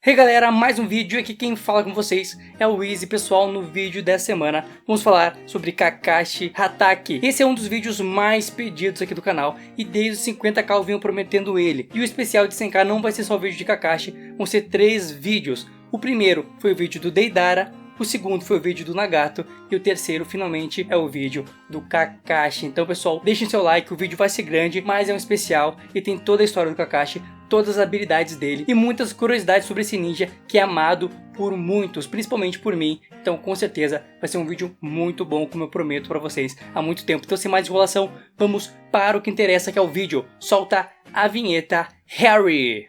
Hey galera, mais um vídeo. Aqui quem fala com vocês é o Easy. Pessoal, no vídeo dessa semana vamos falar sobre Kakashi Hatake. Esse é um dos vídeos mais pedidos aqui do canal e desde os 50k eu venho prometendo ele. E o especial de 100k não vai ser só o vídeo de Kakashi, vão ser 3 vídeos. O primeiro foi o vídeo do Deidara, o segundo foi o vídeo do Nagato e o terceiro finalmente é o vídeo do Kakashi. Então pessoal, deixem seu like, o vídeo vai ser grande, mas é um especial e tem toda a história do Kakashi, todas as habilidades dele e muitas curiosidades sobre esse ninja que é amado por muitos, principalmente por mim. Então com certeza vai ser um vídeo muito bom, como eu prometo pra vocês há muito tempo. Então sem mais enrolação, vamos para o que interessa, que é o vídeo. Solta a vinheta, Harry!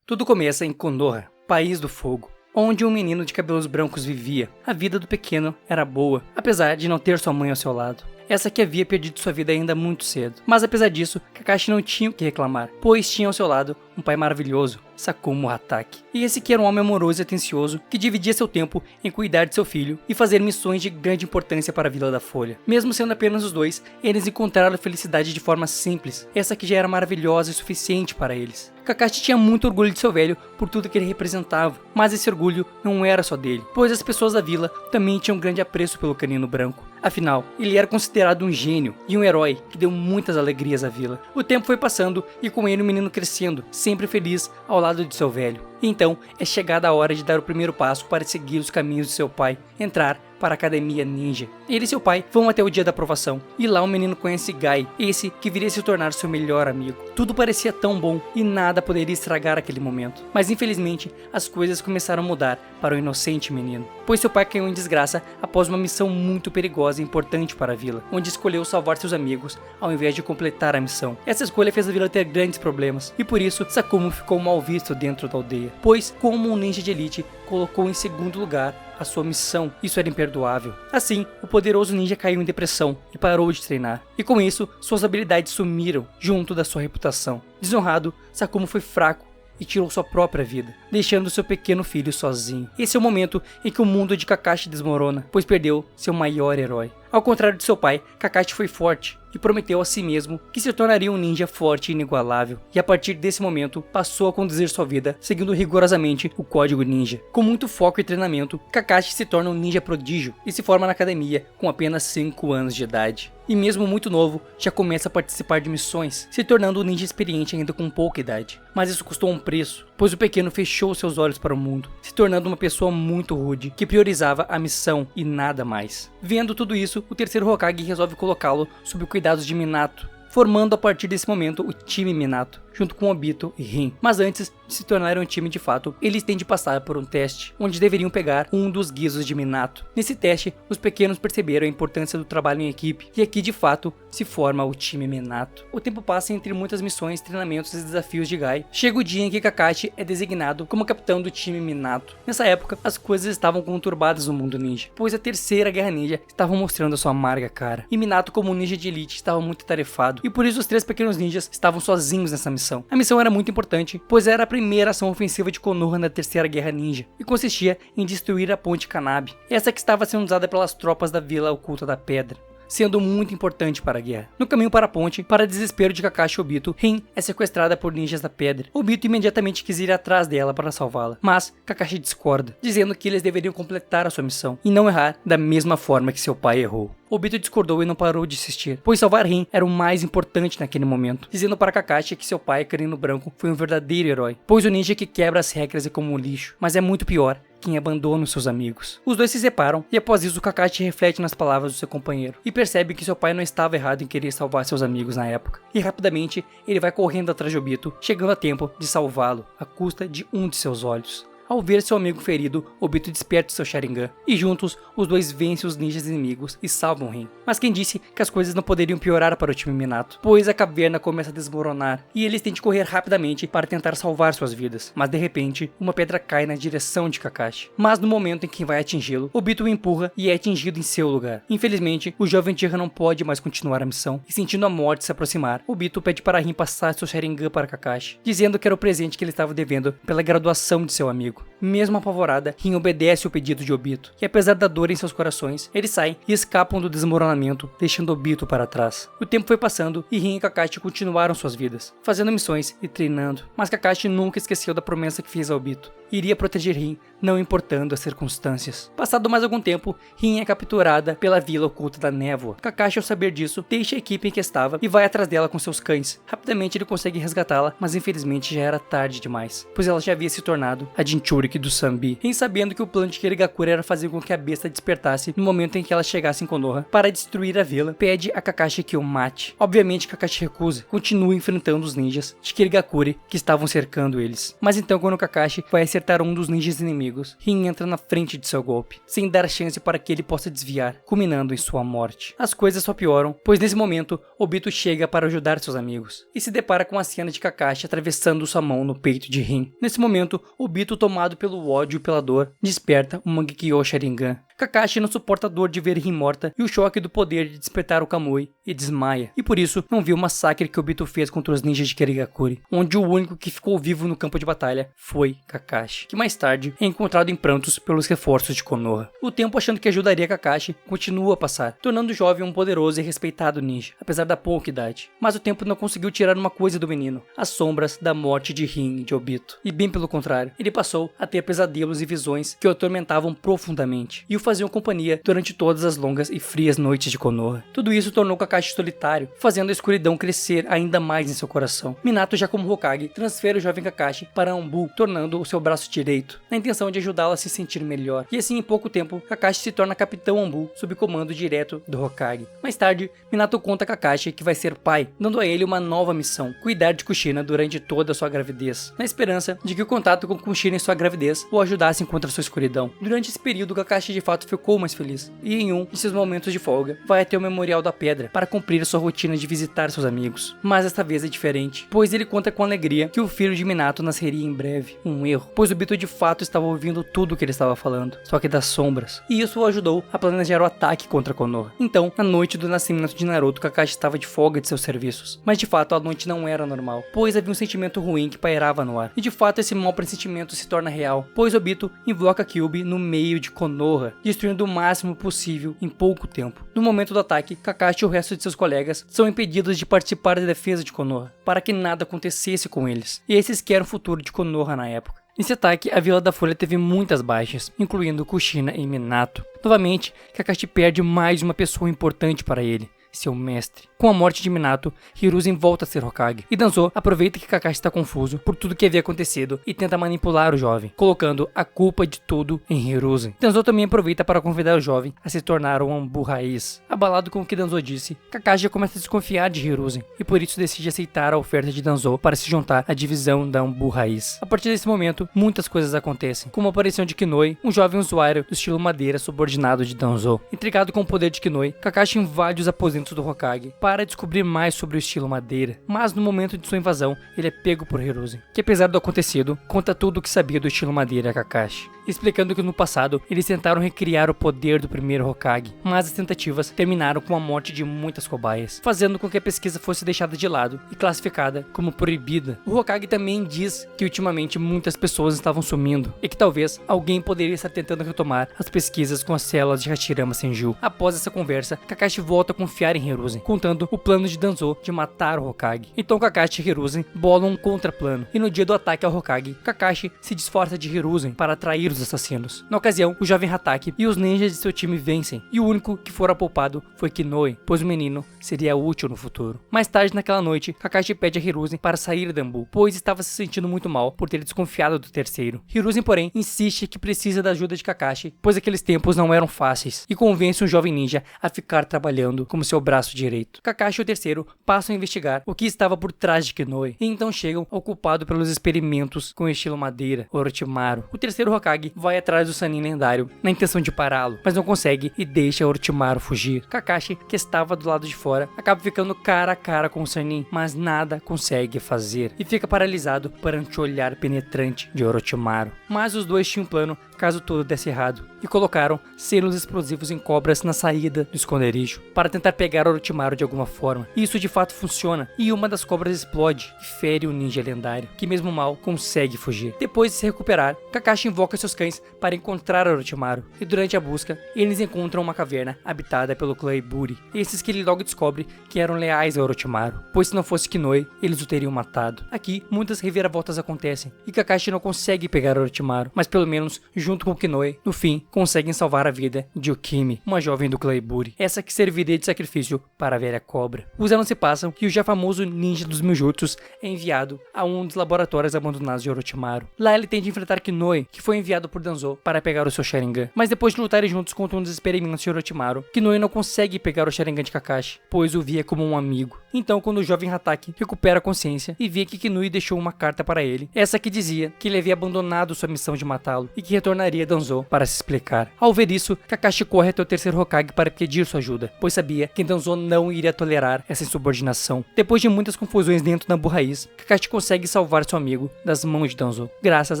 Tudo começa em Konoha, País do Fogo, onde um menino de cabelos brancos vivia. A vida do pequeno era boa, apesar de não ter sua mãe ao seu lado. Essa que havia perdido sua vida ainda muito cedo. Mas apesar disso, Kakashi não tinha o que reclamar, pois tinha ao seu lado um pai maravilhoso, Sakumo Hatake. E esse que era um homem amoroso e atencioso, que dividia seu tempo em cuidar de seu filho e fazer missões de grande importância para a Vila da Folha. Mesmo sendo apenas os dois, eles encontraram a felicidade de forma simples, essa que já era maravilhosa e suficiente para eles. Kakashi tinha muito orgulho de seu velho por tudo que ele representava, mas esse orgulho não era só dele, pois as pessoas da vila também tinham grande apreço pelo canino branco. Afinal, ele era considerado um gênio e um herói que deu muitas alegrias à vila. O tempo foi passando e com ele o menino crescendo, sempre feliz ao lado de seu velho. E então é chegada a hora de dar o primeiro passo para seguir os caminhos de seu pai, entrar para a Academia Ninja. Ele e seu pai vão até o dia da aprovação, e lá o menino conhece Gai, esse que viria se tornar seu melhor amigo. Tudo parecia tão bom e nada poderia estragar aquele momento. Mas infelizmente as coisas começaram a mudar para o inocente menino, pois seu pai caiu em desgraça após uma missão muito perigosa e importante para a vila, onde escolheu salvar seus amigos ao invés de completar a missão. Essa escolha fez a vila ter grandes problemas, e por isso Sakumo ficou mal visto dentro da aldeia, pois como um ninja de elite colocou em segundo lugar a sua missão. Isso era imperdoável. Assim, o poderoso ninja caiu em depressão e parou de treinar. E com isso, suas habilidades sumiram junto da sua reputação. Desonrado, Sakumo foi fraco e tirou sua própria vida, deixando seu pequeno filho sozinho. Esse é o momento em que o mundo de Kakashi desmorona, pois perdeu seu maior herói. Ao contrário de seu pai, Kakashi foi forte e prometeu a si mesmo que se tornaria um ninja forte e inigualável. E a partir desse momento, passou a conduzir sua vida seguindo rigorosamente o código ninja. Com muito foco e treinamento, Kakashi se torna um ninja prodígio e se forma na academia com apenas 5 anos de idade. E mesmo muito novo, já começa a participar de missões, se tornando um ninja experiente ainda com pouca idade. Mas isso custou um preço, pois o pequeno fechou seus olhos para o mundo, se tornando uma pessoa muito rude, que priorizava a missão e nada mais. Vendo tudo isso, o terceiro Hokage resolve colocá-lo sob o cuidado de Minato, formando a partir desse momento o time Minato, junto com Obito e Rin. Mas antes de se tornarem um time de fato, eles têm de passar por um teste, onde deveriam pegar um dos guizos de Minato. Nesse teste, os pequenos perceberam a importância do trabalho em equipe, e aqui de fato se forma o time Minato. O tempo passa entre muitas missões, treinamentos e desafios de Gai. Chega o dia em que Kakashi é designado como capitão do time Minato. Nessa época, as coisas estavam conturbadas no mundo ninja, pois a terceira guerra ninja estava mostrando a sua amarga cara. E Minato, como um ninja de elite, estava muito tarefado, e por isso os 3 pequenos ninjas estavam sozinhos nessa missão. A missão era muito importante, pois era a primeira ação ofensiva de Konoha na terceira guerra ninja, e consistia em destruir a ponte Kanabi, essa que estava sendo usada pelas tropas da Vila Oculta da Pedra, sendo muito importante para a guerra. No caminho para a ponte, para desespero de Kakashi e Obito, Rin é sequestrada por ninjas da pedra. Obito imediatamente quis ir atrás dela para salvá-la, mas Kakashi discorda, dizendo que eles deveriam completar a sua missão e não errar da mesma forma que seu pai errou. Obito discordou e não parou de insistir, pois salvar Rin era o mais importante naquele momento, dizendo para Kakashi que seu pai, Canino Branco, foi um verdadeiro herói, pois o ninja que quebra as regras é como um lixo, mas é muito pior quem abandona os seus amigos. Os dois se separam e após isso Kakashi reflete nas palavras do seu companheiro e percebe que seu pai não estava errado em querer salvar seus amigos na época. E rapidamente ele vai correndo atrás de Obito, chegando a tempo de salvá-lo à custa de um de seus olhos. Ao ver seu amigo ferido, Obito desperta seu Sharingan, e juntos, os dois vencem os ninjas inimigos e salvam Rin. Mas quem disse que as coisas não poderiam piorar para o time Minato? Pois a caverna começa a desmoronar, e eles têm de correr rapidamente para tentar salvar suas vidas. Mas de repente, uma pedra cai na direção de Kakashi. Mas no momento em que vai atingi-lo, Obito o empurra e é atingido em seu lugar. Infelizmente, o jovem Tira não pode mais continuar a missão, e sentindo a morte se aproximar, Obito pede para Rin passar seu Sharingan para Kakashi, dizendo que era o presente que ele estava devendo pela graduação de seu amigo. médico. Mesmo apavorada, Rin obedece ao pedido de Obito, e apesar da dor em seus corações, eles saem e escapam do desmoronamento, deixando Obito para trás. O tempo foi passando e Rin e Kakashi continuaram suas vidas, fazendo missões e treinando, mas Kakashi nunca esqueceu da promessa que fez a Obito. Iria proteger Rin, não importando as circunstâncias. Passado mais algum tempo, Rin é capturada pela Vila Oculta da Névoa. Kakashi, ao saber disso, deixa a equipe em que estava e vai atrás dela com seus cães. Rapidamente ele consegue resgatá-la, mas infelizmente já era tarde demais, pois ela já havia se tornado a Jinchuriki do Sanbi. Rin, sabendo que o plano de Kirigakura era fazer com que a besta despertasse no momento em que ela chegasse em Konoha para destruir a vila, pede a Kakashi que o mate. Obviamente Kakashi recusa, continua enfrentando os ninjas de Kirigakure que estavam cercando eles. Mas então quando Kakashi vai acertar um dos ninjas inimigos, Rin entra na frente de seu golpe, sem dar chance para que ele possa desviar, culminando em sua morte. As coisas só pioram, pois nesse momento, Obito chega para ajudar seus amigos, e se depara com a cena de Kakashi atravessando sua mão no peito de Rin. Nesse momento, Obito, tomado pelo ódio e pela dor, desperta o Mangekyo Sharingan. Kakashi não suporta a dor de ver Rin morta e o choque do poder de despertar o Kamui e desmaia, e por isso não viu o massacre que Obito fez contra os ninjas de Kirigakure, onde o único que ficou vivo no campo de batalha foi Kakashi, que mais tarde é encontrado em prantos pelos reforços de Konoha. O tempo, achando que ajudaria Kakashi, continua a passar, tornando o jovem um poderoso e respeitado ninja, apesar da pouca idade. Mas o tempo não conseguiu tirar uma coisa do menino, as sombras da morte de Rin e de Obito. E bem pelo contrário, ele passou a ter pesadelos e visões que o atormentavam profundamente, e o faziam companhia durante todas as longas e frias noites de Konoha. Tudo isso tornou Kakashi solitário, fazendo a escuridão crescer ainda mais em seu coração. Minato, já como Hokage, transfere o jovem Kakashi para Anbu, tornando o seu braço direito, na intenção de ajudá-lo a se sentir melhor. E assim, em pouco tempo, Kakashi se torna capitão Anbu, sob comando direto do Hokage. Mais tarde, Minato conta a Kakashi que vai ser pai, dando a ele uma nova missão: cuidar de Kushina durante toda a sua gravidez, na esperança de que o contato com Kushina em sua gravidez o ajudasse contra sua escuridão. Durante esse período, Kakashi de fato ficou mais feliz, e em um de seus momentos de folga, vai até o Memorial da Pedra para cumprir sua rotina de visitar seus amigos. Mas desta vez é diferente, pois ele conta com alegria que o filho de Minato nasceria em breve. Um erro, pois o Obito de fato estava ouvindo tudo o que ele estava falando, só que das sombras, e isso o ajudou a planejar o ataque contra Konoha. Então, na noite do nascimento de Naruto, Kakashi estava de folga de seus serviços, mas de fato a noite não era normal, pois havia um sentimento ruim que pairava no ar, e de fato esse mau pressentimento se torna real, pois Obito invoca Kyuubi no meio de Konoha, destruindo o máximo possível em pouco tempo. No momento do ataque, Kakashi e o resto de seus colegas são impedidos de participar da defesa de Konoha, para que nada acontecesse com eles, e esses que eram o futuro de Konoha na época. Nesse ataque, a Vila da Folha teve muitas baixas, incluindo Kushina e Minato. Novamente, Kakashi perde mais uma pessoa importante para ele, seu mestre. Com a morte de Minato, Hiruzen volta a ser Hokage, e Danzo aproveita que Kakashi está confuso por tudo que havia acontecido e tenta manipular o jovem, colocando a culpa de tudo em Hiruzen. Danzo também aproveita para convidar o jovem a se tornar um Anbu raiz. Abalado com o que Danzo disse, Kakashi já começa a desconfiar de Hiruzen, e por isso decide aceitar a oferta de Danzo para se juntar à divisão da Anbu raiz. A partir desse momento, muitas coisas acontecem, como a aparição de Kinoi, um jovem usuário do estilo madeira subordinado de Danzo. Intrigado com o poder de Kinoi, Kakashi invade os aposentos do Hokage para descobrir mais sobre o estilo madeira, mas no momento de sua invasão, ele é pego por Hiruzen, que apesar do acontecido, conta tudo o que sabia do estilo madeira a Kakashi, explicando que no passado eles tentaram recriar o poder do primeiro Hokage, mas as tentativas terminaram com a morte de muitas cobaias, fazendo com que a pesquisa fosse deixada de lado e classificada como proibida. O Hokage também diz que ultimamente muitas pessoas estavam sumindo, e que talvez alguém poderia estar tentando retomar as pesquisas com as células de Hashirama Senju. Após essa conversa, Kakashi volta a confiar em Hiruzen, contando o plano de Danzo de matar o Hokage. Então Kakashi e Hiruzen bolam um contraplano, e no dia do ataque ao Hokage, Kakashi se disfarça de Hiruzen para atrair os assassinos. Na ocasião, o jovem Hatake e os ninjas de seu time vencem, e o único que fora poupado foi Kinoi, pois o menino seria útil no futuro. Mais tarde naquela noite, Kakashi pede a Hiruzen para sair da Anbu, pois estava se sentindo muito mal por ter desconfiado do terceiro. Hiruzen, porém, insiste que precisa da ajuda de Kakashi, pois aqueles tempos não eram fáceis, e convence o jovem ninja a ficar trabalhando como seu braço direito. Kakashi e o terceiro passam a investigar o que estava por trás de Kinoi, e então chegam ao culpado pelos experimentos com o estilo madeira, Orochimaru. O terceiro Hokage vai atrás do Sannin lendário na intenção de pará-lo, mas não consegue e deixa Orochimaru fugir. Kakashi, que estava do lado de fora, acaba ficando cara a cara com o Sannin, mas nada consegue fazer, e fica paralisado perante o olhar penetrante de Orochimaru. Mas os dois tinham um plano caso tudo desse errado, e colocaram selos explosivos em cobras na saída do esconderijo, para tentar pegar Orochimaru de alguma forma. E isso de fato funciona, e uma das cobras explode e fere o ninja lendário, que mesmo mal consegue fugir. Depois de se recuperar, Kakashi invoca seus cães para encontrar Orochimaru, e durante a busca, eles encontram uma caverna habitada pelo clã Iburi, esses que ele logo descobre que eram leais a Orochimaru, pois se não fosse Kinoe, eles o teriam matado. Aqui, muitas reviravoltas acontecem, e Kakashi não consegue pegar Orochimaru, mas pelo menos, junto com Kinoe, no fim, conseguem salvar a vida de Okimi, uma jovem do clã Iburi, essa que serviria de sacrifício para a velha cobra. Os anos se passam e o já famoso ninja dos mil jutsus é enviado a um dos laboratórios abandonados de Orochimaru. Lá ele tenta enfrentar Kinoe, que foi enviado por Danzo para pegar o seu Sharingan, mas depois de lutarem juntos contra um dos experimentos de Orochimaru, Kinoe não consegue pegar o Sharingan de Kakashi, pois o via como um amigo. Então, quando o jovem Hatake recupera a consciência e vê que Kinoe deixou uma carta para ele, essa que dizia que ele havia abandonado sua missão de matá-lo e que retornaria a Danzo para se explicar. Ao ver isso, Kakashi corre até o terceiro Hokage para pedir sua ajuda, pois sabia que Danzo não iria tolerar essa insubordinação. Depois de muitas confusões dentro da Nambu Raiz, Kakashi consegue salvar seu amigo das mãos de Danzo, graças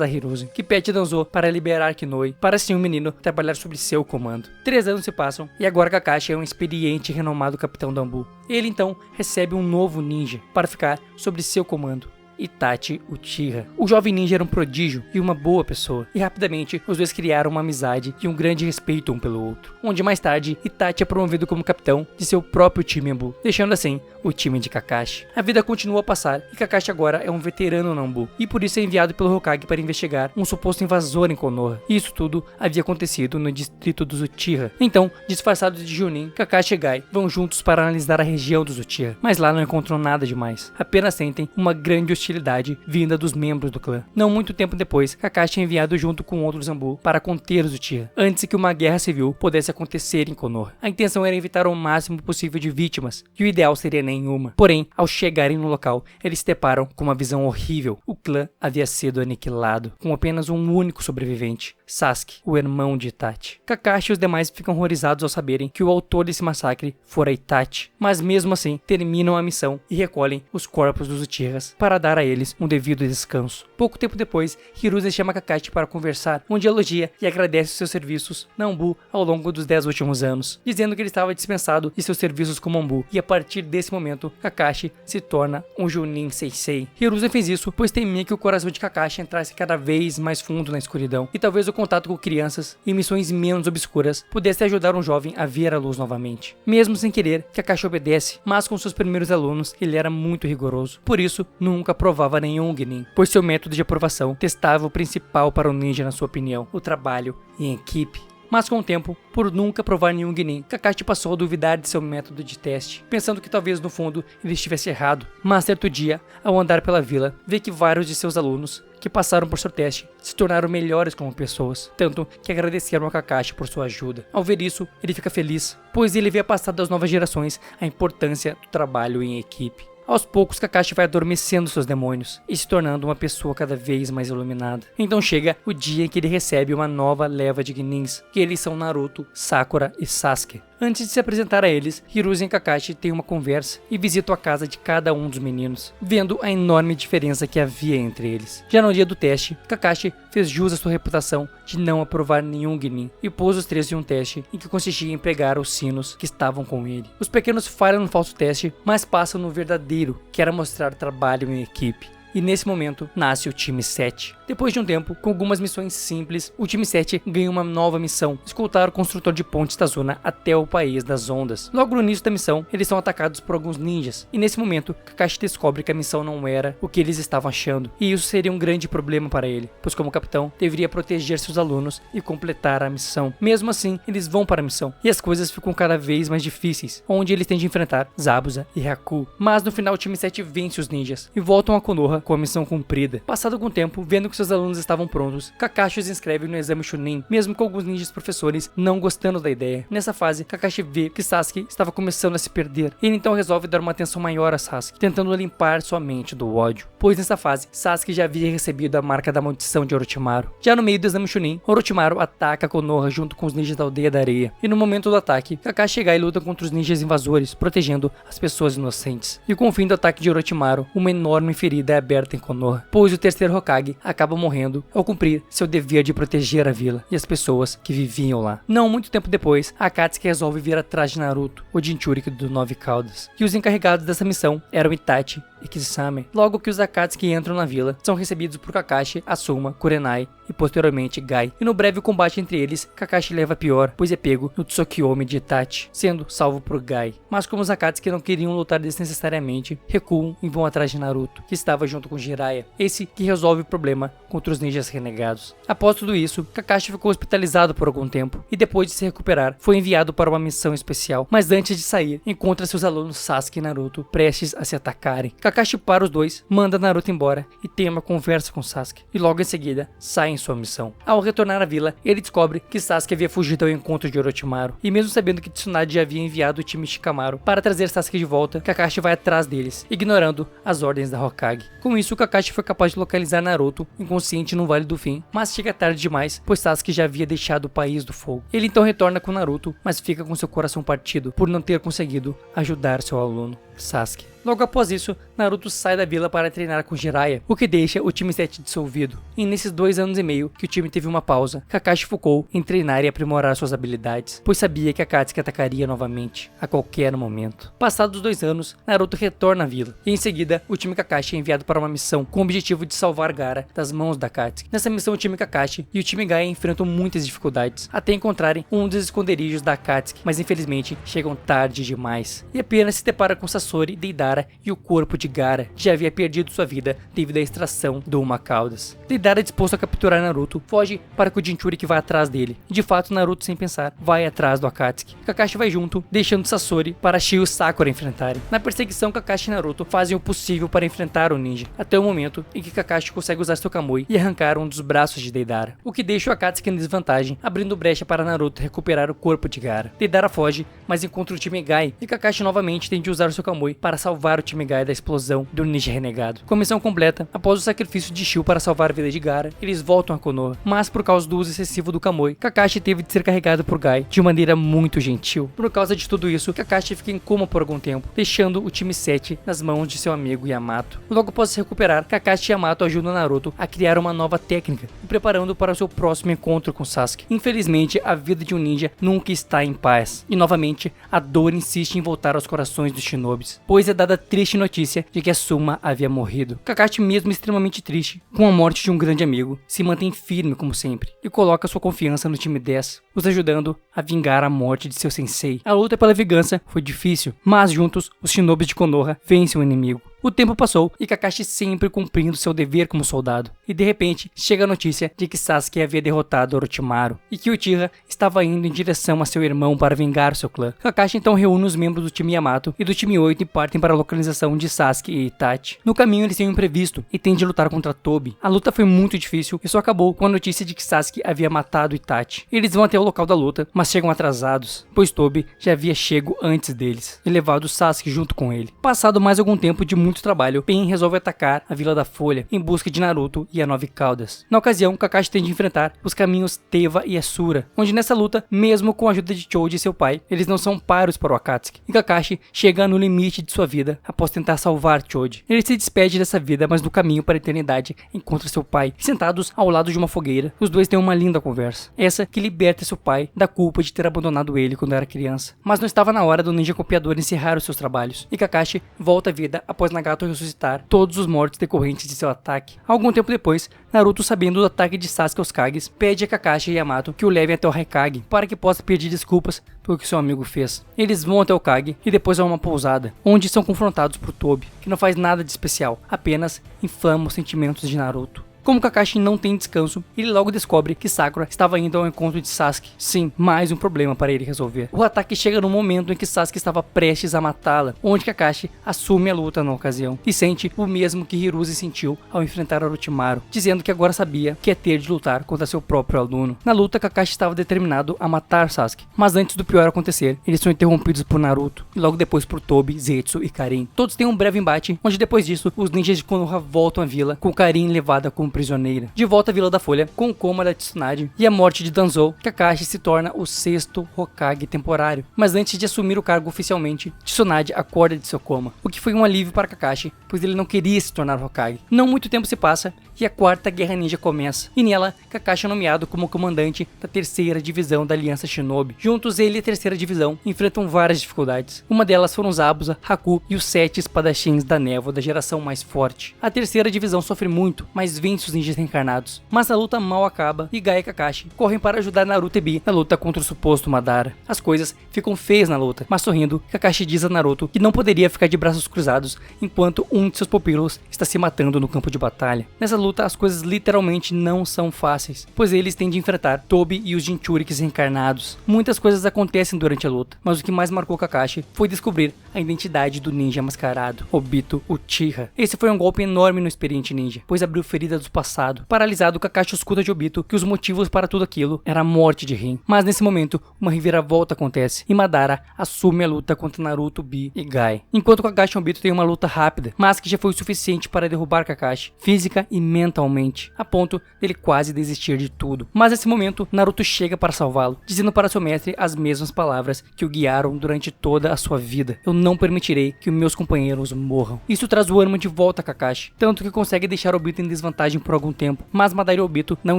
a Hiruzen, que pede a Danzo para liberar Kinoe, para assim o menino trabalhar sob seu comando. 3 anos se passam e agora Kakashi é um experiente e renomado capitão Nambu. Ele então recebe um novo ninja para ficar sob seu comando, Itachi Uchiha. O jovem ninja era um prodígio e uma boa pessoa, e rapidamente os dois criaram uma amizade e um grande respeito um pelo outro, onde mais tarde Itachi é promovido como capitão de seu próprio time Nambu, deixando assim o time de Kakashi. A vida continua a passar e Kakashi agora é um veterano Nambu, e por isso é enviado pelo Hokage para investigar um suposto invasor em Konoha, e isso tudo havia acontecido no distrito dos Uchiha. Então, disfarçados de Junin, Kakashi e Gai vão juntos para analisar a região dos Uchiha, mas lá não encontram nada demais, apenas sentem uma grande hostilidade vinda dos membros do clã. Não muito tempo depois, Kakashi é enviado junto com outros Nambu para conter os Uchiha, antes que uma guerra civil pudesse acontecer em Konoha. A intenção era evitar o máximo possível de vítimas, e o ideal seria nenhuma. Porém, ao chegarem no local, eles se deparam com uma visão horrível. O clã havia sido aniquilado, com apenas um único sobrevivente, Sasuke, o irmão de Itachi. Kakashi e os demais ficam horrorizados ao saberem que o autor desse massacre fora Itachi, mas mesmo assim terminam a missão e recolhem os corpos dos Uchihas para dar a eles um devido descanso. Pouco tempo depois, Hiruzen chama Kakashi para conversar, onde elogia e agradece os seus serviços na Nambu ao longo dos 10 últimos anos, dizendo que ele estava dispensado de seus serviços como Nambu, e a partir desse momento, Kakashi se torna um Junin Sensei. Hiruzen fez isso pois temia que o coração de Kakashi entrasse cada vez mais fundo na escuridão, e talvez o contato com crianças e missões menos obscuras pudesse ajudar um jovem a ver a luz novamente. Mesmo sem querer, Kakashi obedece, mas com seus primeiros alunos ele era muito rigoroso, por isso nunca aprovava nenhum Genin, pois seu método de aprovação testava o principal para o ninja na sua opinião, o trabalho em equipe. Mas com o tempo, por nunca provar nenhum Genin, Kakashi passou a duvidar de seu método de teste, pensando que talvez no fundo ele estivesse errado. Mas certo dia, ao andar pela vila, vê que vários de seus alunos que passaram por seu teste se tornaram melhores como pessoas, tanto que agradeceram a Kakashi por sua ajuda. Ao ver isso, ele fica feliz, pois ele havia passado às novas gerações a importância do trabalho em equipe. Aos poucos, Kakashi vai adormecendo seus demônios e se tornando uma pessoa cada vez mais iluminada. Então chega o dia em que ele recebe uma nova leva de Genins, que eles são Naruto, Sakura e Sasuke. Antes de se apresentar a eles, Hiruzen e Kakashi têm uma conversa e visitam a casa de cada um dos meninos, vendo a enorme diferença que havia entre eles. Já no dia do teste, Kakashi fez jus à sua reputação de não aprovar nenhum Genin e pôs os 3 em um teste em que consistia em pregar os sinos que estavam com ele. Os pequenos falham no falso teste, mas passam no verdadeiro, que era mostrar trabalho em equipe. E nesse momento, nasce o time 7. Depois de um tempo, com algumas missões simples, o time 7 ganha uma nova missão: escoltar o construtor de pontes da zona até o país das ondas. Logo no início da missão, eles são atacados por alguns ninjas, e nesse momento, Kakashi descobre que a missão não era o que eles estavam achando, e isso seria um grande problema para ele, pois como capitão, deveria proteger seus alunos e completar a missão. Mesmo assim, eles vão para a missão, e as coisas ficam cada vez mais difíceis, onde eles têm de enfrentar Zabuza e Haku. Mas no final, o time 7 vence os ninjas, e voltam a Konoha com a missão cumprida. Passado algum tempo, vendo que seus alunos estavam prontos, Kakashi os inscreve no exame Chunin, mesmo com alguns ninjas professores não gostando da ideia. Nessa fase, Kakashi vê que Sasuke estava começando a se perder. Ele então resolve dar uma atenção maior a Sasuke, tentando limpar sua mente do ódio, pois nessa fase, Sasuke já havia recebido a marca da maldição de Orochimaru. Já no meio do exame Chunin, Orochimaru ataca Konoha junto com os ninjas da Aldeia da Areia, e no momento do ataque, Kakashi chega e luta contra os ninjas invasores, protegendo as pessoas inocentes. E com o fim do ataque de Orochimaru, uma enorme ferida é aberta aberta em Konoha, pois o terceiro Hokage acaba morrendo ao cumprir seu dever de proteger a vila e as pessoas que viviam lá. Não muito tempo depois, a Akatsuki resolve vir atrás de Naruto, o Jinchuriki do Nove Caudas, e os encarregados dessa missão eram Itachi e Kisame. Logo que os Akatsuki entram na vila, são recebidos por Kakashi, Asuma, Kurenai e posteriormente Gai. E no breve combate entre eles, Kakashi leva pior, pois é pego no Tsukiyomi de Itachi, sendo salvo por Gai. Mas como os Akatsuki não queriam lutar desnecessariamente, recuam e vão atrás de Naruto, que estava junto com Jiraiya, esse que resolve o problema contra os ninjas renegados. Após tudo isso, Kakashi ficou hospitalizado por algum tempo, e depois de se recuperar, foi enviado para uma missão especial. Mas antes de sair, encontra seus alunos Sasuke e Naruto prestes a se atacarem. Kakashi para os dois, manda Naruto embora e tem uma conversa com Sasuke, e logo em seguida sai em sua missão. Ao retornar à vila, ele descobre que Sasuke havia fugido ao encontro de Orochimaru, e mesmo sabendo que Tsunade já havia enviado o time Shikamaru para trazer Sasuke de volta, Kakashi vai atrás deles, ignorando as ordens da Hokage. Com isso, Kakashi foi capaz de localizar Naruto inconsciente no Vale do Fim, mas chega tarde demais, pois Sasuke já havia deixado o País do Fogo. Ele então retorna com Naruto, mas fica com seu coração partido por não ter conseguido ajudar seu aluno, Sasuke. Logo após isso, Naruto sai da vila para treinar com Jiraiya, o que deixa o time 7 dissolvido. E nesses 2 anos e meio que o time teve uma pausa, Kakashi focou em treinar e aprimorar suas habilidades, pois sabia que Akatsuki atacaria novamente, a qualquer momento. Passados 2 anos, Naruto retorna à vila, e em seguida, o time Kakashi é enviado para uma missão com o objetivo de salvar Gaara das mãos da Akatsuki. Nessa missão, o time Kakashi e o time Gaia enfrentam muitas dificuldades, até encontrarem um dos esconderijos da Akatsuki, mas infelizmente chegam tarde demais, e apenas se depara com Sasori, Deidara e o corpo de Gaara, que já havia perdido sua vida devido à extração do Uma Caudas. Deidara, disposto a capturar Naruto, foge para que o Jinchuriki vá atrás dele. E de fato, Naruto, sem pensar, vai atrás do Akatsuki. Kakashi vai junto, deixando Sasori para Shio e Sakura enfrentarem. Na perseguição, Kakashi e Naruto fazem o possível para enfrentar o ninja, até o momento em que Kakashi consegue usar seu Kamui e arrancar um dos braços de Deidara, o que deixa o Akatsuki em desvantagem, abrindo brecha para Naruto recuperar o corpo de Gaara. Deidara foge, mas encontra o time Gai, e Kakashi novamente tem de usar o seu Kamui para salvar o time Gai da explosão do ninja renegado. Com a missão completa, após o sacrifício de Shio para salvar a vida de Gaara, eles voltam a Konoha, mas por causa do uso excessivo do Kamui, Kakashi teve de ser carregado por Gai de maneira muito gentil. Por causa de tudo isso, Kakashi fica em coma por algum tempo, deixando o time 7 nas mãos de seu amigo Yamato. Logo após se recuperar, Kakashi e Yamato ajudam Naruto a criar uma nova técnica e preparando para o seu próximo encontro com Sasuke. Infelizmente, a vida de um ninja nunca está em paz, e novamente, a dor insiste em voltar aos corações dos shinobis, pois é dada a triste notícia de que Asuma havia morrido. Kakashi, mesmo extremamente triste com a morte de um grande amigo, se mantém firme como sempre e coloca sua confiança no time 10, os ajudando a vingar a morte de seu sensei. A luta pela vingança foi difícil, mas juntos os shinobis de Konoha vencem o inimigo. O tempo passou e Kakashi sempre cumprindo seu dever como soldado, e de repente chega a notícia de que Sasuke havia derrotado Orochimaru e que Uchiha estava indo em direção a seu irmão para vingar seu clã. Kakashi então reúne os membros do time Yamato e do time 8 e partem para a localização de Sasuke e Itachi. No caminho eles têm um imprevisto e têm de lutar contra Tobi. A luta foi muito difícil e só acabou com a notícia de que Sasuke havia matado Itachi. Eles vão até o local da luta, mas chegam atrasados, pois Tobi já havia chego antes deles e levado Sasuke junto com ele. Passado mais algum tempo de muito trabalho, Pain resolve atacar a Vila da Folha em busca de Naruto e a Nove Caudas. Na ocasião, Kakashi tem de enfrentar os caminhos Teva e Asura, onde nessa luta, mesmo com a ajuda de Choji e seu pai, eles não são paros para o Akatsuki, e Kakashi chega no limite de sua vida após tentar salvar Choji. Ele se despede dessa vida, mas no caminho para a eternidade encontra seu pai. Sentados ao lado de uma fogueira, os dois têm uma linda conversa, essa que liberta seu pai da culpa de ter abandonado ele quando era criança. Mas não estava na hora do ninja copiador encerrar os seus trabalhos, e Kakashi volta à vida após Nagato ressuscitar todos os mortos decorrentes de seu ataque. Algum tempo depois, Naruto, sabendo do ataque de Sasuke aos Kages, pede a Kakashi e Yamato que o levem até o Raikage para que possa pedir desculpas pelo que seu amigo fez. Eles vão até o Kage e depois a uma pousada, onde são confrontados por Tobi, que não faz nada de especial, apenas inflama os sentimentos de Naruto. Como Kakashi não tem descanso, ele logo descobre que Sakura estava indo ao encontro de Sasuke. Sim, mais um problema para ele resolver. O ataque chega no momento em que Sasuke estava prestes a matá-la, onde Kakashi assume a luta na ocasião e sente o mesmo que Hiruze sentiu ao enfrentar Orochimaru, dizendo que agora sabia que é ter de lutar contra seu próprio aluno. Na luta, Kakashi estava determinado a matar Sasuke, mas antes do pior acontecer, eles são interrompidos por Naruto e logo depois por Tobi, Zetsu e Karin. Todos têm um breve embate, onde depois disso, os ninjas de Konoha voltam à vila, com Karin levada como prisioneira. De volta à Vila da Folha, com o coma da Tsunade e a morte de Danzou, Kakashi se torna o 6º Hokage temporário. Mas antes de assumir o cargo oficialmente, Tsunade acorda de seu coma, o que foi um alívio para Kakashi, pois ele não queria se tornar Hokage. Não muito tempo se passa e a 4ª Guerra Ninja começa, e nela, Kakashi é nomeado como comandante da 3ª Divisão da Aliança Shinobi. Juntos, ele e a 3ª Divisão enfrentam várias dificuldades. Uma delas foram os Zabuza, Haku e os 7 espadachins da névoa da geração mais forte. A 3ª Divisão sofre muito, mas vence os ninjas reencarnados. Mas a luta mal acaba e Gai e Kakashi correm para ajudar Naruto e Bi na luta contra o suposto Madara. As coisas ficam feias na luta, mas sorrindo, Kakashi diz a Naruto que não poderia ficar de braços cruzados enquanto um de seus pupilos está se matando no campo de batalha. Nessa luta, as coisas literalmente não são fáceis, pois eles têm de enfrentar Tobi e os Jinchurikis reencarnados. Muitas coisas acontecem durante a luta, mas o que mais marcou Kakashi foi descobrir a identidade do ninja mascarado, Obito Uchiha. Esse foi um golpe enorme no experiente ninja, pois abriu feridas do passado. Paralisado, Kakashi escuta de Obito que os motivos para tudo aquilo era a morte de Rin. Mas nesse momento, uma reviravolta acontece e Madara assume a luta contra Naruto, Bi e Gai. Enquanto Kakashi e Obito têm uma luta rápida, mas que já foi o suficiente para derrubar Kakashi, física e mentalmente, a ponto dele quase desistir de tudo. Mas nesse momento, Naruto chega para salvá-lo, dizendo para seu mestre as mesmas palavras que o guiaram durante toda a sua vida: eu não permitirei que os meus companheiros morram. Isso traz o ânimo de volta a Kakashi, tanto que consegue deixar Obito em desvantagem por algum tempo, mas Madara e Obito não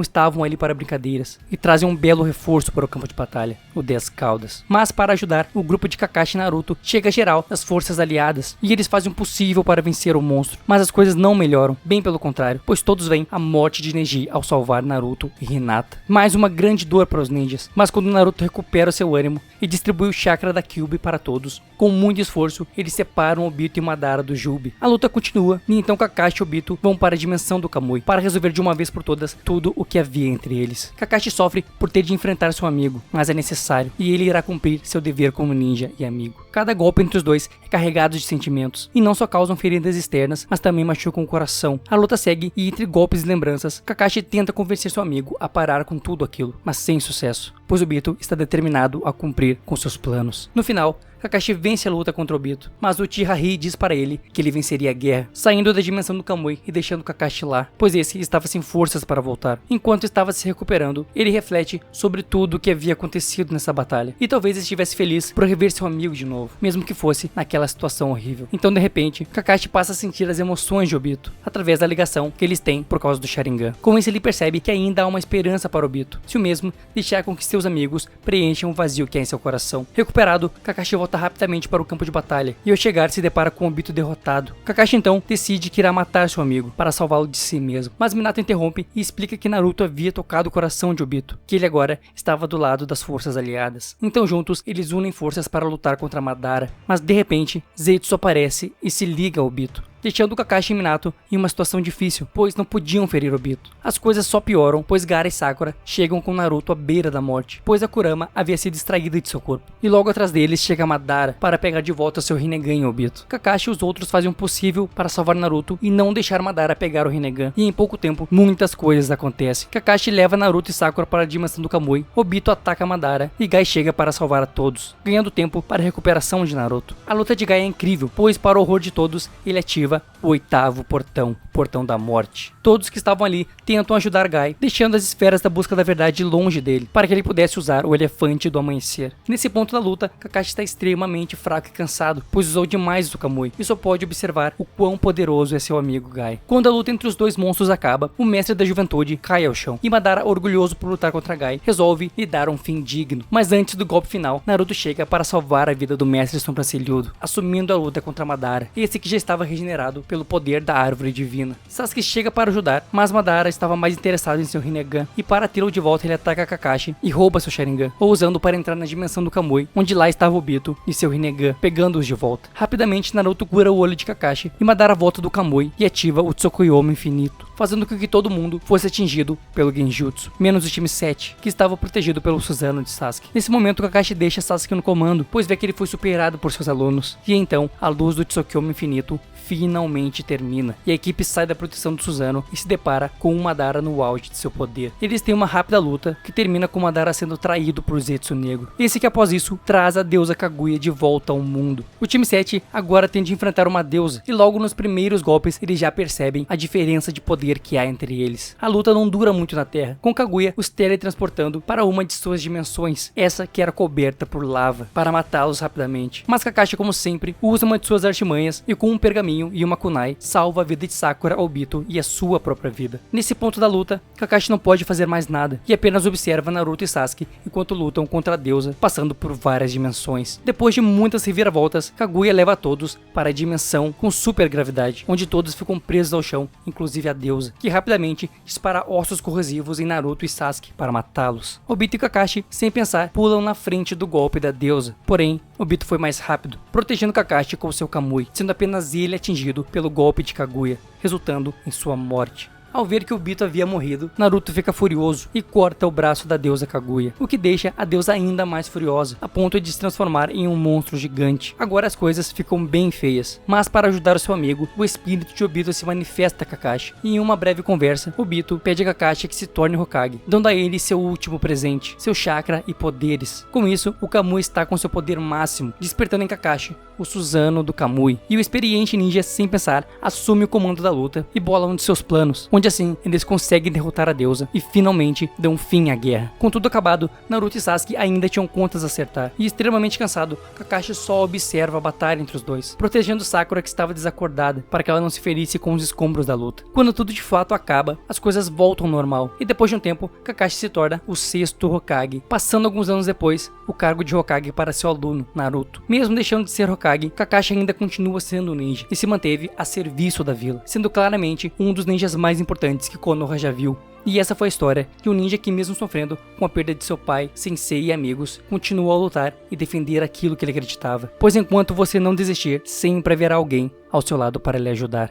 estavam ali para brincadeiras, e trazem um belo reforço para o campo de batalha, o 10 Caudas. Mas para ajudar, o grupo de Kakashi e Naruto chega geral das forças aliadas, e eles fazem o possível para vencer o monstro, mas as coisas não melhoram, bem pelo contrário, pois todos veem a morte de Neji ao salvar Naruto e Hinata. Mais uma grande dor para os ninjas, mas quando Naruto recupera seu ânimo e distribui o chakra da Kyuubi para todos, com muito esforço, eles separam Obito e Madara do Jubi. A luta continua, e então Kakashi e Obito vão para a dimensão do Kamui, para resolver de uma vez por todas tudo o que havia entre eles. Kakashi sofre por ter de enfrentar seu amigo, mas é necessário, e ele irá cumprir seu dever como ninja e amigo. Cada golpe entre os dois é carregado de sentimentos, e não só causam feridas externas, mas também machucam o coração. A luta segue, e entre golpes e lembranças, Kakashi tenta convencer seu amigo a parar com tudo aquilo, mas sem sucesso, pois Obito está determinado a cumprir com seus planos. No final, Kakashi vence a luta contra Obito, mas Uchiha Ri diz para ele que ele venceria a guerra, saindo da dimensão do Kamui e deixando Kakashi lá, pois esse estava sem forças para voltar. Enquanto estava se recuperando, ele reflete sobre tudo o que havia acontecido nessa batalha, e talvez estivesse feliz por rever seu amigo de novo, mesmo que fosse naquela situação horrível. Então, de repente, Kakashi passa a sentir as emoções de Obito, através da ligação que eles têm por causa do Sharingan. Com isso, ele percebe que ainda há uma esperança para Obito, se o mesmo deixar com que seus amigos preencham o vazio que há em seu coração. Recuperado, Kakashi volta rapidamente para o campo de batalha, e ao chegar se depara com Obito derrotado. Kakashi então decide que irá matar seu amigo, para salvá-lo de si mesmo, mas Minato interrompe e explica que Naruto havia tocado o coração de Obito, que ele agora estava do lado das forças aliadas. Então juntos, eles unem forças para lutar contra Madara, mas de repente, Zetsu aparece e se liga a Obito, deixando Kakashi e Minato em uma situação difícil, pois não podiam ferir Obito. As coisas só pioram, pois Gaara e Sakura chegam com Naruto à beira da morte, pois a Kurama havia sido extraída de seu corpo. E logo atrás deles chega Madara para pegar de volta seu Rinnegan em Obito. Kakashi e os outros fazem o possível para salvar Naruto e não deixar Madara pegar o Rinnegan, e em pouco tempo, muitas coisas acontecem. Kakashi leva Naruto e Sakura para a dimensão do Kamui, Obito ataca Madara e Gai chega para salvar a todos, ganhando tempo para a recuperação de Naruto. A luta de Gai é incrível, pois para o horror de todos, ele ativa o 8º portão, Portão da Morte. Todos que estavam ali tentam ajudar Gai, deixando as esferas da busca da verdade longe dele, para que ele pudesse usar o elefante do amanhecer. Nesse ponto da luta, Kakashi está extremamente fraco e cansado, pois usou demais do Kamui, e só pode observar o quão poderoso é seu amigo Gai. Quando a luta entre os dois monstros acaba, o mestre da juventude cai ao chão, e Madara, orgulhoso por lutar contra Gai, resolve lhe dar um fim digno. Mas antes do golpe final, Naruto chega para salvar a vida do mestre sobrancelhudo, assumindo a luta contra Madara, esse que já estava regenerado pelo poder da árvore divina. Sasuke chega para ajudar, mas Madara estava mais interessado em seu Rinnegan, e para tê-lo de volta ele ataca Kakashi e rouba seu Sharingan, ou usando para entrar na dimensão do Kamui, onde lá estava Obito e seu Rinnegan, pegando-os de volta. Rapidamente Naruto cura o olho de Kakashi e Madara volta do Kamui e ativa o Tsukuyomi infinito, fazendo com que todo mundo fosse atingido pelo Genjutsu, menos o time 7, que estava protegido pelo Susanoo de Sasuke. Nesse momento Kakashi deixa Sasuke no comando, pois vê que ele foi superado por seus alunos, e então a luz do Tsukuyomi infinito finalmente termina, e a equipe sai da proteção do Susanoo e se depara com o Madara no auge de seu poder. Eles têm uma rápida luta que termina com o Madara sendo traído por Zetsu Negro. Esse que após isso traz a deusa Kaguya de volta ao mundo. O time 7 agora tem de enfrentar uma deusa, e logo nos primeiros golpes eles já percebem a diferença de poder que há entre eles. A luta não dura muito na Terra, com Kaguya os teletransportando para uma de suas dimensões, essa que era coberta por lava, para matá-los rapidamente. Mas Kakashi, como sempre, usa uma de suas artimanhas e com um pergaminho e uma kunai salva a vida de Sakura, Obito e a sua própria vida. Nesse ponto da luta, Kakashi não pode fazer mais nada e apenas observa Naruto e Sasuke enquanto lutam contra a deusa, passando por várias dimensões. Depois de muitas reviravoltas, Kaguya leva todos para a dimensão com super gravidade, onde todos ficam presos ao chão, inclusive a deusa, que rapidamente dispara ossos corrosivos em Naruto e Sasuke para matá-los. Obito e Kakashi, sem pensar, pulam na frente do golpe da deusa, porém, Obito foi mais rápido, protegendo Kakashi com seu Kamui, sendo apenas ele atingido pelo golpe de Kaguya, resultando em sua morte. Ao ver que Obito havia morrido, Naruto fica furioso e corta o braço da deusa Kaguya, o que deixa a deusa ainda mais furiosa, a ponto de se transformar em um monstro gigante. Agora as coisas ficam bem feias, mas para ajudar o seu amigo, o espírito de Obito se manifesta a Kakashi, e em uma breve conversa, Obito pede a Kakashi que se torne Hokage, dando a ele seu último presente, seu chakra e poderes. Com isso, o Kamui está com seu poder máximo, despertando em Kakashi o Susanoo do Kamui, e o experiente ninja, sem pensar, assume o comando da luta e bola um de seus planos, onde assim eles conseguem derrotar a deusa e finalmente dão fim à guerra. Com tudo acabado, Naruto e Sasuke ainda tinham contas a acertar, e extremamente cansado, Kakashi só observa a batalha entre os dois, protegendo Sakura, que estava desacordada, para que ela não se ferisse com os escombros da luta. Quando tudo de fato acaba, as coisas voltam ao normal, e depois de um tempo, Kakashi se torna o 6º Hokage, passando alguns anos depois, o cargo de Hokage para seu aluno, Naruto. Mesmo deixando de ser Hokage, Kakashi ainda continua sendo um ninja, e se manteve a serviço da vila, sendo claramente um dos ninjas mais importantes que Konoha já viu. E essa foi a história de um ninja que, mesmo sofrendo com a perda de seu pai, sensei e amigos, continuou a lutar e defender aquilo que ele acreditava. Pois enquanto você não desistir, sempre haverá alguém ao seu lado para lhe ajudar.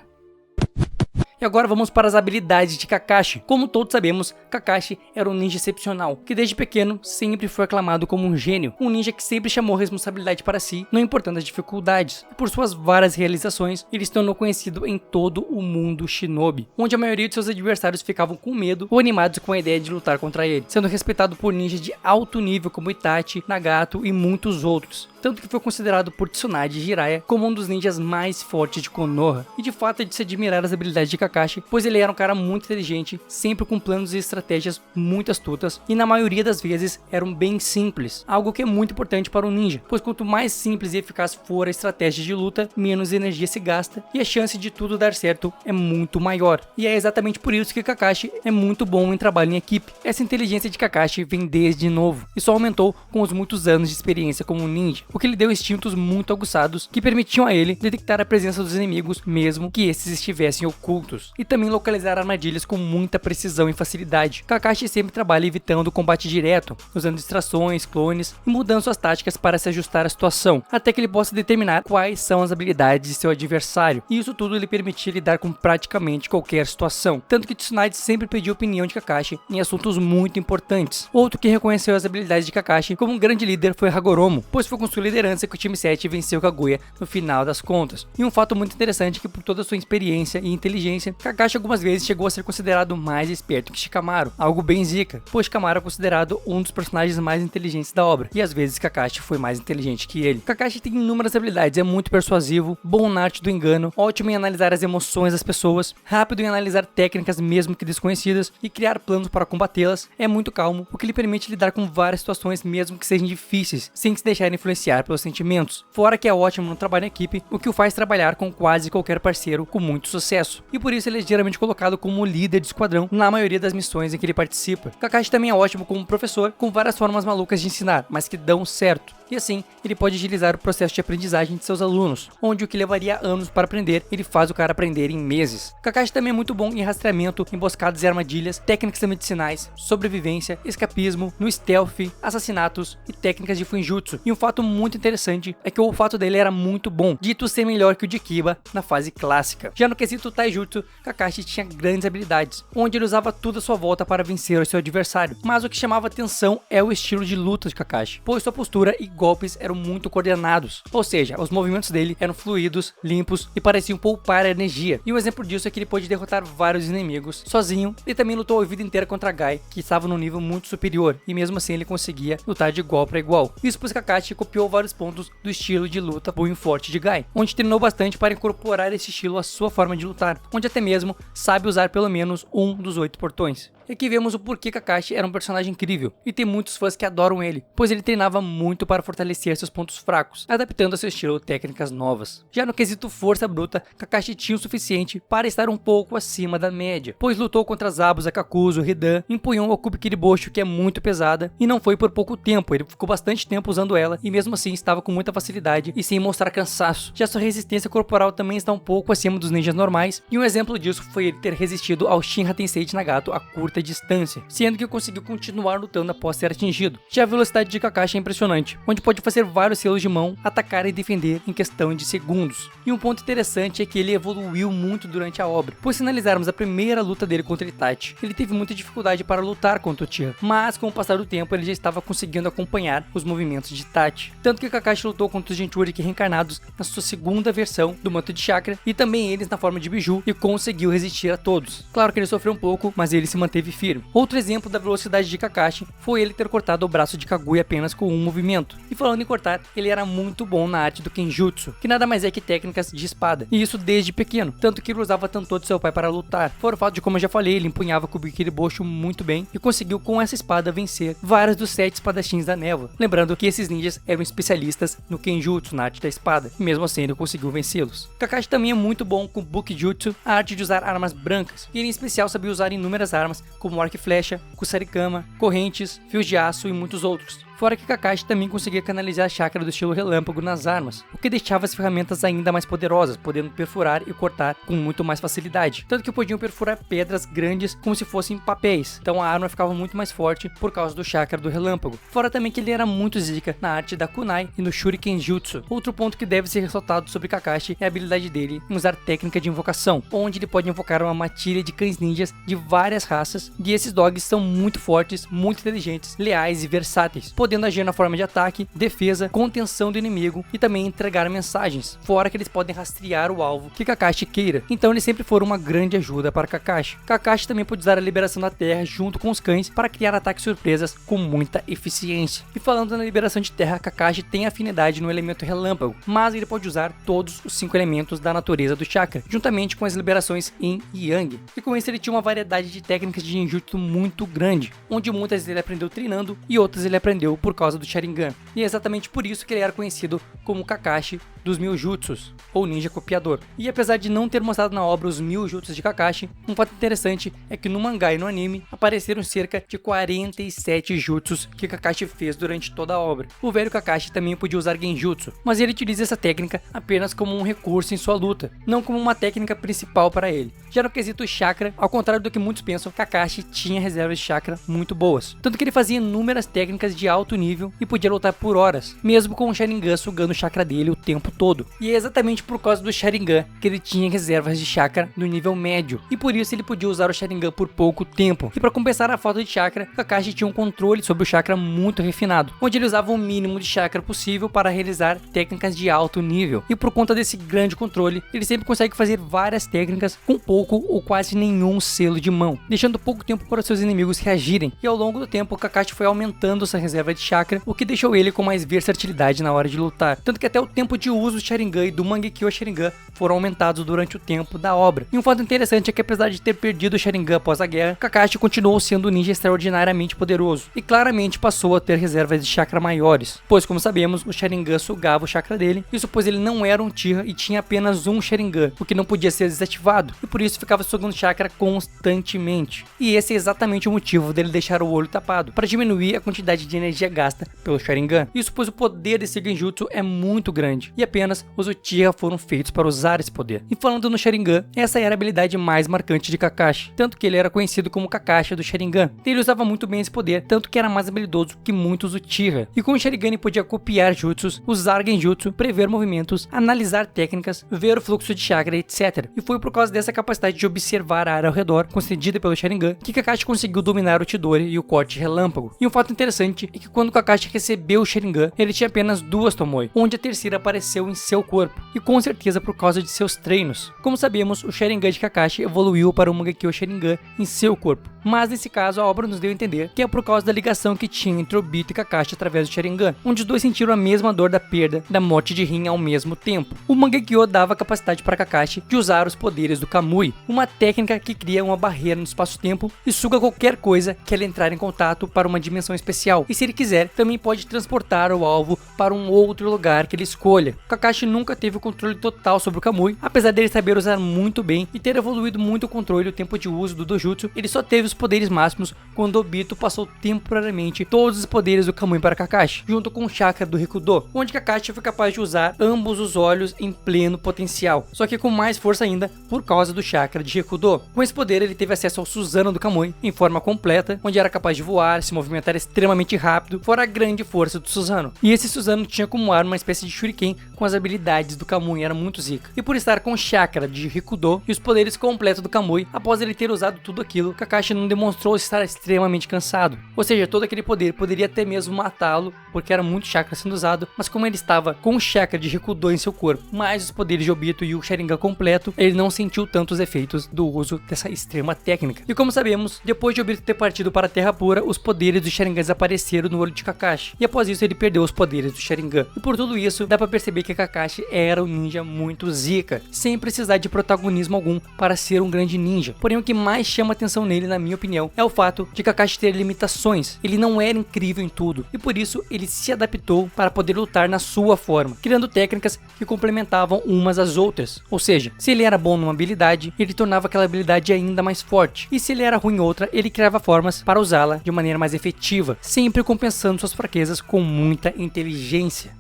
E agora vamos para as habilidades de Kakashi. Como todos sabemos, Kakashi era um ninja excepcional, que desde pequeno sempre foi aclamado como um gênio, um ninja que sempre chamou responsabilidade para si, não importando as dificuldades. E por suas várias realizações, ele se tornou conhecido em todo o mundo shinobi, onde a maioria de seus adversários ficavam com medo ou animados com a ideia de lutar contra ele, sendo respeitado por ninjas de alto nível como Itachi, Nagato e muitos outros. Tanto que foi considerado por Tsunade Jiraiya como um dos ninjas mais fortes de Konoha. E de fato é de se admirar as habilidades de Kakashi, pois ele era um cara muito inteligente, sempre com planos e estratégias muito astutas, e na maioria das vezes eram bem simples, algo que é muito importante para um ninja, pois quanto mais simples e eficaz for a estratégia de luta, menos energia se gasta, e a chance de tudo dar certo é muito maior. E é exatamente por isso que Kakashi é muito bom em trabalho em equipe. Essa inteligência de Kakashi vem desde novo, e só aumentou com os muitos anos de experiência como ninja, o que lhe deu instintos muito aguçados que permitiam a ele detectar a presença dos inimigos mesmo que esses estivessem ocultos, e também localizar armadilhas com muita precisão e facilidade. Kakashi sempre trabalha evitando o combate direto, usando distrações, clones e mudando suas táticas para se ajustar à situação, até que ele possa determinar quais são as habilidades de seu adversário, e isso tudo lhe permitia lidar com praticamente qualquer situação, tanto que Tsunade sempre pediu a opinião de Kakashi em assuntos muito importantes. Outro que reconheceu as habilidades de Kakashi como um grande líder foi Hagoromo, pois foi com sua liderança que o time 7 venceu Kaguya no final das contas. E um fato muito interessante é que, por toda a sua experiência e inteligência, Kakashi algumas vezes chegou a ser considerado mais esperto que Shikamaru, algo bem zica, pois Shikamaru é considerado um dos personagens mais inteligentes da obra, e às vezes Kakashi foi mais inteligente que ele. Kakashi tem inúmeras habilidades, é muito persuasivo, bom na arte do engano, ótimo em analisar as emoções das pessoas, rápido em analisar técnicas mesmo que desconhecidas e criar planos para combatê-las, é muito calmo, o que lhe permite lidar com várias situações mesmo que sejam difíceis, sem se deixar influenciar pelos sentimentos, fora que é ótimo no trabalho em equipe, o que o faz trabalhar com quase qualquer parceiro com muito sucesso, e por isso ele é geralmente colocado como líder de esquadrão na maioria das missões em que ele participa. Kakashi também é ótimo como professor, com várias formas malucas de ensinar, mas que dão certo, e assim ele pode agilizar o processo de aprendizagem de seus alunos, onde o que levaria anos para aprender, ele faz o cara aprender em meses. Kakashi também é muito bom em rastreamento, emboscadas e armadilhas, técnicas medicinais, sobrevivência, escapismo, no stealth, assassinatos e técnicas de Fuinjutsu, e um fato muito interessante é que o olfato dele era muito bom, dito ser melhor que o de Kiba na fase clássica. Já no quesito Taijutsu, disso, Kakashi tinha grandes habilidades, onde ele usava tudo à sua volta para vencer o seu adversário. Mas o que chamava atenção é o estilo de luta de Kakashi, pois sua postura e golpes eram muito coordenados, ou seja, os movimentos dele eram fluidos, limpos e pareciam poupar energia. E um exemplo disso é que ele pôde derrotar vários inimigos sozinho e também lutou a vida inteira contra Guy, que estava num nível muito superior, e mesmo assim ele conseguia lutar de igual para igual. Isso pois Kakashi copiou vários pontos do estilo de luta punho forte de Guy, onde treinou bastante para incorporar esse estilo à sua forma de lutar, onde até mesmo sabe usar pelo menos um dos 8 portões. E aqui vemos o porquê Kakashi era um personagem incrível, e tem muitos fãs que adoram ele, pois ele treinava muito para fortalecer seus pontos fracos, adaptando a seu estilo técnicas novas. Já no quesito força bruta, Kakashi tinha o suficiente para estar um pouco acima da média, pois lutou contra Zabuza, Kakuzu, Hidan, empunhou a Kubi Kiribosho, que é muito pesada, e não foi por pouco tempo, ele ficou bastante tempo usando ela, e mesmo assim estava com muita facilidade e sem mostrar cansaço. Já sua resistência corporal também está um pouco acima dos ninjas normais, e um exemplo disso foi ele ter resistido ao Shinra Tensei de Nagato a curta distância, sendo que conseguiu continuar lutando após ser atingido. Já a velocidade de Kakashi é impressionante, onde pode fazer vários selos de mão, atacar e defender em questão de segundos. E um ponto interessante é que ele evoluiu muito durante a obra, pois se analisarmos a primeira luta dele contra Itachi, ele teve muita dificuldade para lutar contra o Tira, mas com o passar do tempo ele já estava conseguindo acompanhar os movimentos de Itachi, tanto que Kakashi lutou contra os Jinchuriki reencarnados na sua segunda versão do manto de chakra, e também eles na forma de Biju, e conseguiu resistir a todos. Claro que ele sofreu um pouco, mas ele se manteve firme. Outro exemplo da velocidade de Kakashi foi ele ter cortado o braço de Kaguya apenas com um movimento. E falando em cortar, ele era muito bom na arte do Kenjutsu, que nada mais é que técnicas de espada, e isso desde pequeno, tanto que ele usava tanto de seu pai para lutar. Fora o fato de, como eu já falei, ele empunhava Kubi Kiribosho muito bem e conseguiu com essa espada vencer vários dos 7 espadachins da névoa. Lembrando que esses ninjas eram especialistas no Kenjutsu, na arte da espada, e mesmo assim ele conseguiu vencê-los. Kakashi também é muito bom com Bukijutsu, a arte de usar armas brancas, e ele em especial sabia usar inúmeras armas, como arco e flecha, kusarigama, correntes, fios de aço e muitos outros. Fora que Kakashi também conseguia canalizar a chakra do estilo relâmpago nas armas, o que deixava as ferramentas ainda mais poderosas, podendo perfurar e cortar com muito mais facilidade. Tanto que podiam perfurar pedras grandes como se fossem papéis, então a arma ficava muito mais forte por causa do chakra do relâmpago. Fora também que ele era muito zica na arte da kunai e no shuriken jutsu. Outro ponto que deve ser ressaltado sobre Kakashi é a habilidade dele em usar técnica de invocação, onde ele pode invocar uma matilha de cães ninjas de várias raças, e esses dogs são muito fortes, muito inteligentes, leais e versáteis, podendo agir na forma de ataque, defesa, contenção do inimigo e também entregar mensagens, fora que eles podem rastrear o alvo que Kakashi queira, então eles sempre foram uma grande ajuda para Kakashi. Kakashi também pode usar a liberação da terra junto com os cães para criar ataques surpresas com muita eficiência. E falando na liberação de terra, Kakashi tem afinidade no elemento relâmpago, mas ele pode usar todos os 5 elementos da natureza do chakra, juntamente com as liberações Yin e Yang, e com isso ele tinha uma variedade de técnicas de ninjutsu muito grande, onde muitas ele aprendeu treinando e outras ele aprendeu por causa do Sharingan, e é exatamente por isso que ele era conhecido como Kakashi dos 1000 jutsus, ou ninja copiador. E apesar de não ter mostrado na obra os 1000 jutsus de Kakashi, um fato interessante é que no mangá e no anime apareceram cerca de 47 jutsus que Kakashi fez durante toda a obra. O velho Kakashi também podia usar genjutsu, mas ele utiliza essa técnica apenas como um recurso em sua luta, não como uma técnica principal para ele. Já no quesito chakra, ao contrário do que muitos pensam, Kakashi tinha reservas de chakra muito boas, tanto que ele fazia inúmeras técnicas de alto nível e podia lutar por horas, mesmo com o Sharingan sugando o chakra dele o tempo todo. E é exatamente por causa do Sharingan que ele tinha reservas de chakra no nível médio, e por isso ele podia usar o Sharingan por pouco tempo. E para compensar a falta de chakra, Kakashi tinha um controle sobre o chakra muito refinado, onde ele usava o mínimo de chakra possível para realizar técnicas de alto nível. E por conta desse grande controle, ele sempre consegue fazer várias técnicas com pouco ou quase nenhum selo de mão, deixando pouco tempo para seus inimigos reagirem. E ao longo do tempo, Kakashi foi aumentando sua reserva de chakra, o que deixou ele com mais versatilidade na hora de lutar, tanto que até o tempo de uso do Sharingan e do Mangekyo Sharingan foram aumentados durante o tempo da obra. E um fato interessante é que apesar de ter perdido o Sharingan após a guerra, Kakashi continuou sendo um ninja extraordinariamente poderoso, e claramente passou a ter reservas de chakra maiores, pois como sabemos, o Sharingan sugava o chakra dele, isso pois ele não era um Tira e tinha apenas um Sharingan, o que não podia ser desativado, e por isso ficava sugando chakra constantemente. E esse é exatamente o motivo dele deixar o olho tapado, para diminuir a quantidade de energia energia gasta pelo Sharingan. Isso pois o poder desse genjutsu é muito grande, e apenas os Uchiha foram feitos para usar esse poder. E falando no Sharingan, essa era a habilidade mais marcante de Kakashi, tanto que ele era conhecido como Kakashi do Sharingan. Ele usava muito bem esse poder, tanto que era mais habilidoso que muitos Uchiha. E com o Sharingan ele podia copiar jutsus, usar genjutsu, prever movimentos, analisar técnicas, ver o fluxo de chakra, etc. E foi por causa dessa capacidade de observar a área ao redor, concedida pelo Sharingan, que Kakashi conseguiu dominar o Chidori e o corte relâmpago. E um fato interessante é que quando Kakashi recebeu o Sharingan, ele tinha apenas 2 Tomoe, onde a terceira apareceu em seu corpo, e com certeza por causa de seus treinos. Como sabemos, o Sharingan de Kakashi evoluiu para o Mangekyo Sharingan em seu corpo, mas nesse caso a obra nos deu a entender que é por causa da ligação que tinha entre Obito e Kakashi através do Sharingan, onde os dois sentiram a mesma dor da perda da morte de Rin ao mesmo tempo. O Mangekyo dava a capacidade para Kakashi de usar os poderes do Kamui, uma técnica que cria uma barreira no espaço-tempo e suga qualquer coisa que ela entrar em contato para uma dimensão especial, e se ele quiser, também pode transportar o alvo para um outro lugar que ele escolha. Kakashi nunca teve o controle total sobre o Kamui, apesar dele saber usar muito bem e ter evoluído muito o controle e o tempo de uso do Dojutsu. Ele só teve os poderes máximos quando Obito passou temporariamente todos os poderes do Kamui para Kakashi, junto com o chakra do Rikudo, onde Kakashi foi capaz de usar ambos os olhos em pleno potencial, só que com mais força ainda por causa do chakra de Rikudo. Com esse poder ele teve acesso ao Susanoo do Kamui em forma completa, onde era capaz de voar, se movimentar extremamente rápido, fora a grande força do Susanoo. E esse Susanoo tinha como arma uma espécie de shuriken com as habilidades do Kamui, era muito zica. E por estar com o chakra de Rikudo e os poderes completos do Kamui, após ele ter usado tudo aquilo, Kakashi não demonstrou estar extremamente cansado. Ou seja, todo aquele poder poderia até mesmo matá-lo, porque era muito chakra sendo usado, mas como ele estava com o chakra de Rikudo em seu corpo, mais os poderes de Obito e o Sharingan completo, ele não sentiu tantos efeitos do uso dessa extrema técnica. E como sabemos, depois de Obito ter partido para a Terra Pura, os poderes do Sharingan desapareceram no olho de Kakashi, e após isso ele perdeu os poderes do Sharingan. E por tudo isso, dá pra perceber que Kakashi era um ninja muito zica, sem precisar de protagonismo algum para ser um grande ninja. Porém, o que mais chama atenção nele, na minha opinião, é o fato de Kakashi ter limitações. Ele não era incrível em tudo, e por isso ele se adaptou para poder lutar na sua forma, criando técnicas que complementavam umas às outras. Ou seja, se ele era bom numa habilidade, ele tornava aquela habilidade ainda mais forte, e se ele era ruim em outra, ele criava formas para usá-la de maneira mais efetiva, sempre compensando suas fraquezas com muita inteligência.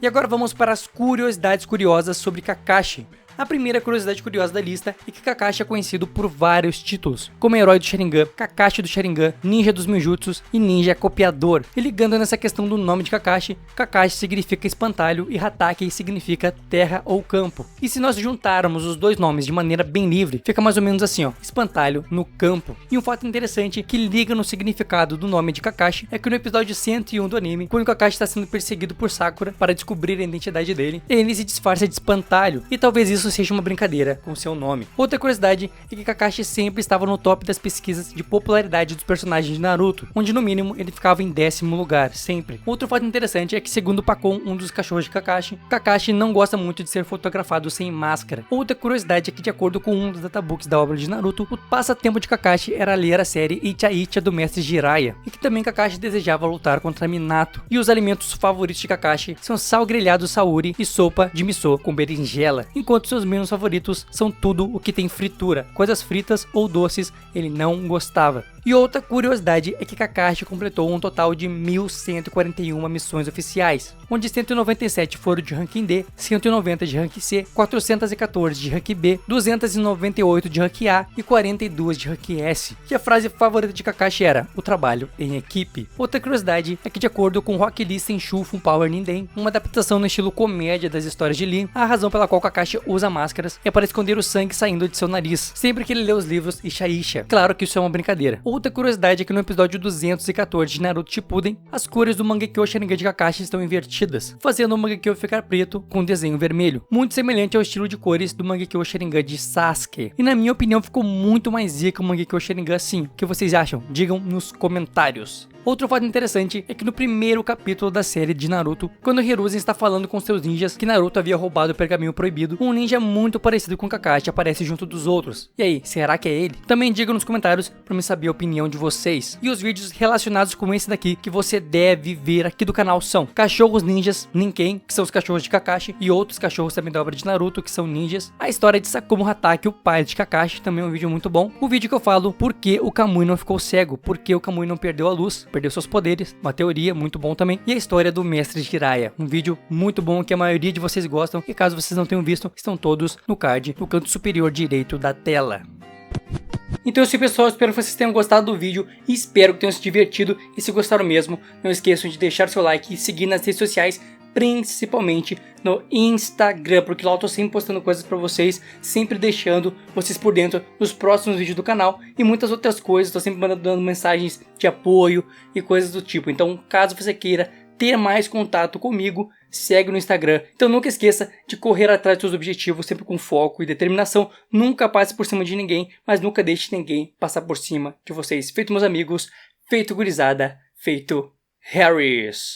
E agora vamos para as curiosidades curiosas sobre Kakashi. A primeira curiosidade curiosa da lista é que Kakashi é conhecido por vários títulos, como Herói do Sharingan, Kakashi do Sharingan, Ninja dos Mil Jutsus e Ninja Copiador. E ligando nessa questão do nome de Kakashi, Kakashi significa espantalho e Hatake significa terra ou campo. E se nós juntarmos os dois nomes de maneira bem livre, fica mais ou menos assim, ó, espantalho no campo. E um fato interessante que liga no significado do nome de Kakashi é que no episódio 101 do anime, quando Kakashi está sendo perseguido por Sakura para descobrir a identidade dele, ele se disfarça de espantalho, e talvez isso seja uma brincadeira com seu nome. Outra curiosidade é que Kakashi sempre estava no top das pesquisas de popularidade dos personagens de Naruto, onde no mínimo ele ficava em 10º lugar, sempre. Outro fato interessante é que, segundo Pakon, um dos cachorros de Kakashi, Kakashi não gosta muito de ser fotografado sem máscara. Outra curiosidade é que, de acordo com um dos databooks da obra de Naruto, o passatempo de Kakashi era ler a série Icha Icha do mestre Jiraiya, e que também Kakashi desejava lutar contra Minato. E os alimentos favoritos de Kakashi são sal grelhado sauri e sopa de miso com berinjela, enquanto seus menos favoritos são tudo o que tem fritura, coisas fritas ou doces ele não gostava. E outra curiosidade é que Kakashi completou um total de 1.141 missões oficiais, onde 197 foram de ranking D, 190 de ranking C, 414 de ranking B, 298 de ranking A e 42 de ranking S. E a frase favorita de Kakashi era o trabalho em equipe. Outra curiosidade é que, de acordo com Rock Lee Senshuu Fun Power Ninden, uma adaptação no estilo comédia das histórias de Lee, a razão pela qual Kakashi usa máscaras é para esconder o sangue saindo de seu nariz, sempre que ele lê os livros Isha Isha. Claro que isso é uma brincadeira. Outra curiosidade é que no episódio 214 de Naruto Shippuden, as cores do Mangekyo Sharingan de Kakashi estão invertidas, fazendo o Mangekyo ficar preto com um desenho vermelho, muito semelhante ao estilo de cores do Mangekyo Sharingan de Sasuke. E na minha opinião ficou muito mais zica o Mangekyo Sharingan assim. O que vocês acham? Digam nos comentários. Outro fato interessante é que no primeiro capítulo da série de Naruto, quando Hiruzen está falando com seus ninjas que Naruto havia roubado o pergaminho proibido, um ninja muito parecido com Kakashi aparece junto dos outros. E aí, será que é ele? Também digam nos comentários para me saber a opinião de vocês. E os vídeos relacionados com esse daqui que você deve ver aqui do canal são Cachorros Ninjas Ninken, que são os cachorros de Kakashi, e outros cachorros também da obra de Naruto, que são ninjas. A história de Sakumo Hatake, o pai de Kakashi, também é um vídeo muito bom. O vídeo que eu falo por que o Kamui não ficou cego, por que o Kamui não perdeu a luz, perdeu seus poderes, uma teoria muito bom também, e a história do Mestre Jiraiya, um vídeo muito bom que a maioria de vocês gostam, e caso vocês não tenham visto, estão todos no card, no canto superior direito da tela. Então é isso, pessoal, espero que vocês tenham gostado do vídeo e espero que tenham se divertido, e se gostaram mesmo, não esqueçam de deixar seu like e seguir nas redes sociais, principalmente no Instagram, porque lá eu tô sempre postando coisas pra vocês, sempre deixando vocês por dentro dos próximos vídeos do canal e muitas outras coisas, tô sempre dando mensagens de apoio e coisas do tipo. Então, caso você queira ter mais contato comigo, segue no Instagram. Então nunca esqueça de correr atrás dos seus objetivos, sempre com foco e determinação. Nunca passe por cima de ninguém, mas nunca deixe ninguém passar por cima de vocês. Feito, meus amigos, feito, gurizada, feito, Harris.